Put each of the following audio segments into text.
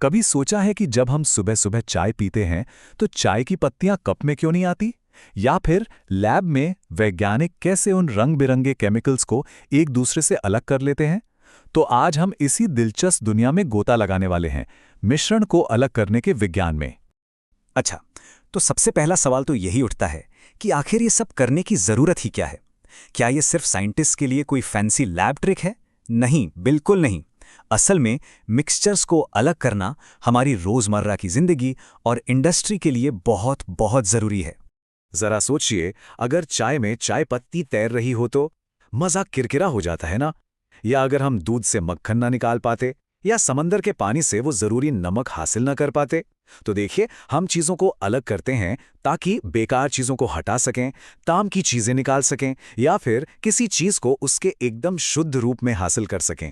कभी सोचा है कि जब हम सुबह सुबह चाय पीते हैं तो चाय की पत्तियां कप में क्यों नहीं आती? या फिर लैब में वैज्ञानिक कैसे उन रंग बिरंगे केमिकल्स को एक दूसरे से अलग कर लेते हैं? तो आज हम इसी दिलचस्प दुनिया में गोता लगाने वाले हैं, मिश्रण को अलग करने के विज्ञान में। अच्छा, तो सबसे पहला सवाल तो यही उठता है कि आखिर ये सब करने की ज़रूरत ही क्या है? क्या ये सिर्फ साइंटिस्ट के लिए कोई फैंसी लैब ट्रिक है? नहीं, बिल्कुल नहीं। असल में मिक्सचर्स को अलग करना हमारी रोज़मर्रा की ज़िंदगी और इंडस्ट्री के लिए बहुत बहुत ज़रूरी है। जरा सोचिए, अगर चाय में चाय पत्ती तैर रही हो तो मज़ा किरकिरा हो जाता है ना? या अगर हम दूध से मक्खन ना निकाल पाते, या समंदर के पानी से वो ज़रूरी नमक हासिल ना कर पाते। तो देखिए, हम चीज़ों को अलग करते हैं ताकि बेकार चीज़ों को हटा सकें, ताम की चीज़ें निकाल सकें, या फिर किसी चीज़ को उसके एकदम शुद्ध रूप में हासिल कर सकें।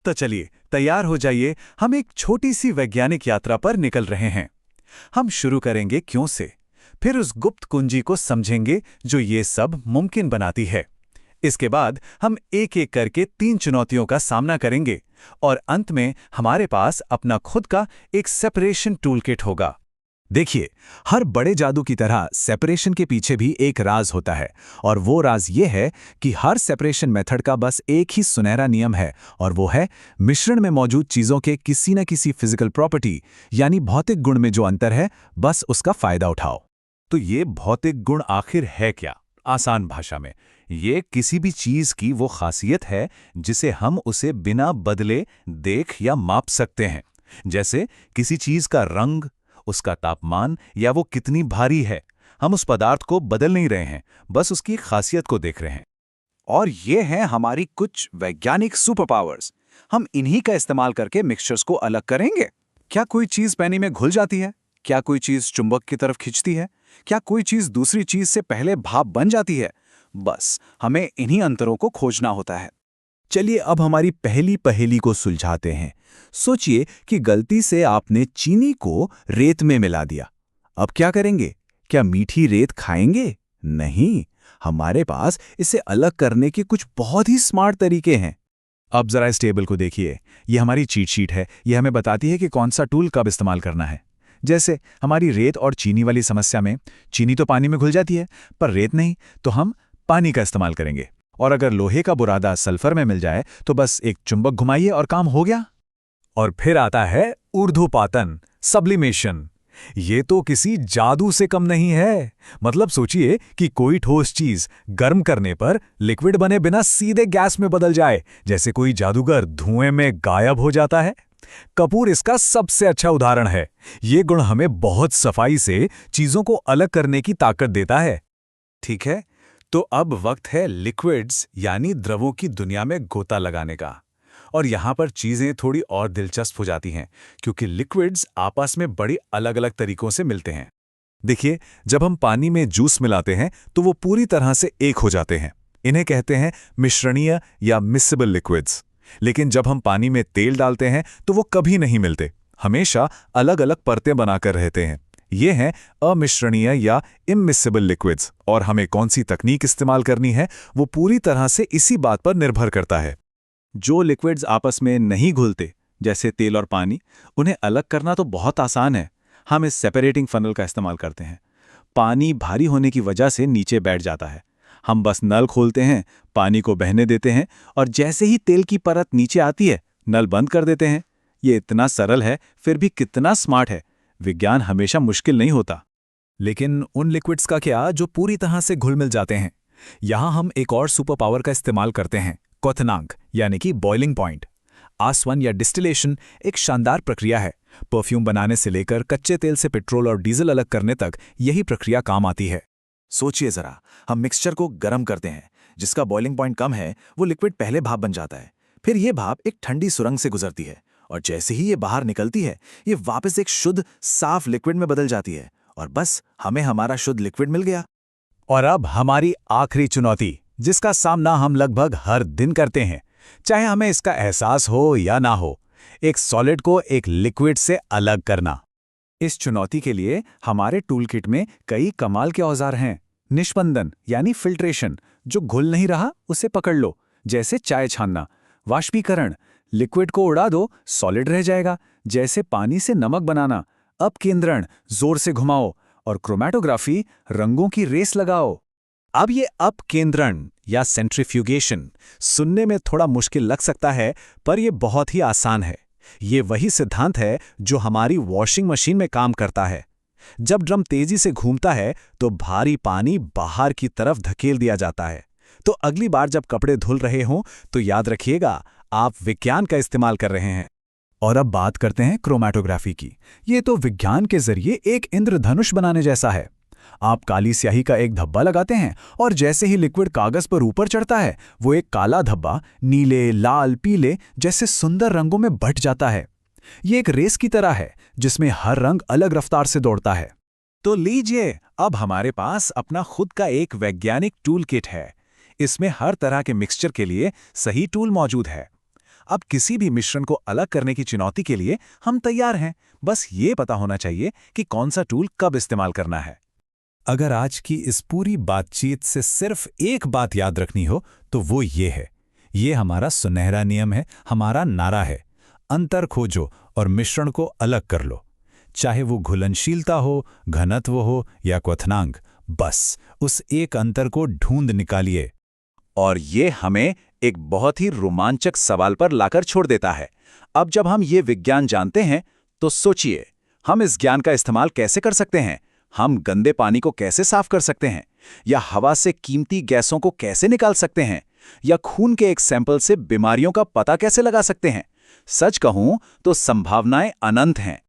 तो चलिए, तैयार हो जाइए, हम एक छोटी सी वैज्ञानिक यात्रा पर निकल रहे हैं। हम शुरू करेंगे क्यों से, फिर उस गुप्त कुंजी को समझेंगे जो ये सब मुमकिन बनाती है। इसके बाद हम एक एक करके 3 चुनौतियों का सामना करेंगे और अंत में हमारे पास अपना खुद का एक सेपरेशन टूलकिट होगा। देखिए, हर बड़े जादू की तरह सेपरेशन के पीछे भी एक राज होता है, और वो राज ये है कि हर सेपरेशन मेथड का बस एक ही सुनहरा नियम है, और वो है मिश्रण में मौजूद चीज़ों के किसी न किसी फिजिकल प्रॉपर्टी यानी भौतिक गुण में जो अंतर है, बस उसका फायदा उठाओ। तो ये भौतिक गुण आखिर है क्या? आसान भाषा में, ये किसी भी चीज़ की वो खासियत है जिसे हम उसे बिना बदले देख या माप सकते हैं। जैसे किसी चीज़ का रंग, उसका तापमान, या वो कितनी भारी है। हम उस पदार्थ को बदल नहीं रहे हैं, बस उसकी खासियत को देख रहे हैं। और ये हैं हमारी कुछ वैज्ञानिक सुपर पावर्स। हम इन्हीं का इस्तेमाल करके मिक्सचर्स को अलग करेंगे। क्या कोई चीज़ पानी में घुल जाती है? क्या कोई चीज़ चुंबक की तरफ खींचती है? क्या कोई चीज़ दूसरी चीज़ से पहले भाप बन जाती है? बस हमें इन्हीं अंतरों को खोजना होता है। चलिए अब हमारी पहली पहेली को सुलझाते हैं। सोचिए कि गलती से आपने चीनी को रेत में मिला दिया। अब क्या करेंगे? क्या मीठी रेत खाएंगे? नहीं, हमारे पास इसे अलग करने के कुछ बहुत ही स्मार्ट तरीके हैं। अब जरा इस टेबल को देखिए, ये हमारी चीट शीट है। ये हमें बताती है कि कौन सा टूल कब इस्तेमाल करना है। जैसे हमारी रेत और चीनी वाली समस्या में, चीनी तो पानी में घुल जाती है पर रेत नहीं, तो हम पानी का इस्तेमाल करेंगे। और अगर लोहे का बुरादा सल्फर में मिल जाए तो बस एक चुंबक घुमाइए और काम हो गया। और फिर आता है ऊर्ध्वपातन, सब्लिमेशन। ये तो किसी जादू से कम नहीं है। मतलब सोचिए कि कोई ठोस चीज गर्म करने पर लिक्विड बने बिना सीधे गैस में बदल जाए, जैसे कोई जादूगर धुएं में गायब हो जाता है। कपूर इसका सबसे अच्छा उदाहरण है। ये गुण हमें बहुत सफाई से चीजों को अलग करने की ताकत देता है। ठीक है, तो अब वक्त है लिक्विड्स यानी द्रवों की दुनिया में गोता लगाने का। और यहाँ पर चीज़ें थोड़ी और दिलचस्प हो जाती हैं, क्योंकि लिक्विड्स आपस में बड़ी अलग अलग तरीकों से मिलते हैं। देखिए, जब हम पानी में जूस मिलाते हैं तो वो पूरी तरह से एक हो जाते हैं। इन्हें कहते हैं मिश्रणीय या मिक्सेबल लिक्विड्स। लेकिन जब हम पानी में तेल डालते हैं तो वो कभी नहीं मिलते, हमेशा अलग अलग परतें बनाकर रहते हैं। ये हैं अमिश्रणीय या इमिसिबल लिक्विड्स, और हमें कौन सी तकनीक इस्तेमाल करनी है वो पूरी तरह से इसी बात पर निर्भर करता है। जो लिक्विड्स आपस में नहीं घुलते, जैसे तेल और पानी, उन्हें अलग करना तो बहुत आसान है। हम इस सेपरेटिंग फनल का इस्तेमाल करते हैं। पानी भारी होने की वजह से नीचे बैठ जाता है। हम बस नल खोलते हैं, पानी को बहने देते हैं, और जैसे ही तेल की परत नीचे आती है, नल बंद कर देते हैं। ये इतना सरल है, फिर भी कितना स्मार्ट है। विज्ञान हमेशा मुश्किल नहीं होता। लेकिन उन लिक्विड्स का क्या जो पूरी तरह से घुल मिल जाते हैं? यहाँ हम एक और सुपर पावर का इस्तेमाल करते हैं, क्वथनांक यानी कि बॉइलिंग पॉइंट। आसवन या डिस्टिलेशन एक शानदार प्रक्रिया है। परफ्यूम बनाने से लेकर कच्चे तेल से पेट्रोल और डीजल अलग करने तक यही प्रक्रिया काम आती है। सोचिए जरा, हम मिक्सचर को गर्म करते हैं। जिसका बॉइलिंग पॉइंट कम है वो लिक्विड पहले भाप बन जाता है। फिर ये भाप एक ठंडी सुरंग से गुजरती है, और जैसे ही ये बाहर निकलती है, ये वापस एक शुद्ध साफ लिक्विड में बदल जाती है, और बस हमें हमारा शुद्ध लिक्विड मिल गया। और अब हमारी आखिरी चुनौती, जिसका सामना हम लगभग हर दिन करते हैं, चाहे हमें इसका एहसास हो या ना हो, एक सॉलिड को एक लिक्विड से अलग करना। इस चुनौती के लिए हमारे टूलकिट में कई कमाल के औजार हैं। निष्पंदन यानी फिल्ट्रेशन, जो घुल नहीं रहा उसे पकड़ लो, जैसे चाय छानना। वाष्पीकरण, लिक्विड को उड़ा दो, सॉलिड रह जाएगा, जैसे पानी से नमक बनाना। अपकेंद्रण, जोर से घुमाओ, और क्रोमैटोग्राफी, रंगों की रेस लगाओ। अब ये अपकेंद्रण या सेंट्रीफ्यूगेशन सुनने में थोड़ा मुश्किल लग सकता है, पर यह बहुत ही आसान है। ये वही सिद्धांत है जो हमारी वॉशिंग मशीन में काम करता है। जब ड्रम तेजी से घूमता है तो भारी पानी बाहर की तरफ धकेल दिया जाता है। तो अगली बार जब कपड़े धुल रहे हों तो याद रखिएगा, आप विज्ञान का इस्तेमाल कर रहे हैं। और अब बात करते हैं क्रोमैटोग्राफी की। ये तो विज्ञान के जरिए एक इंद्रधनुष बनाने जैसा है। आप काली स्याही का एक धब्बा लगाते हैं और जैसे ही लिक्विड कागज पर ऊपर चढ़ता है, वो एक काला धब्बा नीले, लाल, पीले जैसे सुंदर रंगों में बंट जाता है। ये एक रेस की तरह है जिसमें हर रंग अलग रफ्तार से दौड़ता है। तो लीजिए, अब हमारे पास अपना खुद का एक वैज्ञानिक टूल किट है। इसमें हर तरह के मिक्सचर के लिए सही टूल मौजूद है। अब किसी भी मिश्रण को अलग करने की चुनौती के लिए हम तैयार हैं। बस ये पता होना चाहिए कि कौन सा टूल कब इस्तेमाल करना है। अगर आज की इस पूरी बातचीत से सिर्फ एक बात याद रखनी हो तो वो ये है, ये हमारा सुनहरा नियम है, हमारा नारा है। अंतर खोजो और मिश्रण को अलग कर लो। चाहे वो घुलनशीलता हो, घनत्व हो या क्वथनांक, बस उस एक अंतर को ढूंढ निकालिए। और ये हमें एक बहुत ही रोमांचक सवाल पर लाकर छोड़ देता है। अब जब हम ये विज्ञान जानते हैं तो सोचिए, हम इस ज्ञान का इस्तेमाल कैसे कर सकते हैं। हम गंदे पानी को कैसे साफ कर सकते हैं, या हवा से कीमती गैसों को कैसे निकाल सकते हैं, या खून के एक सैंपल से बीमारियों का पता कैसे लगा सकते हैं। सच कहूं तो संभावनाएं अनंत हैं।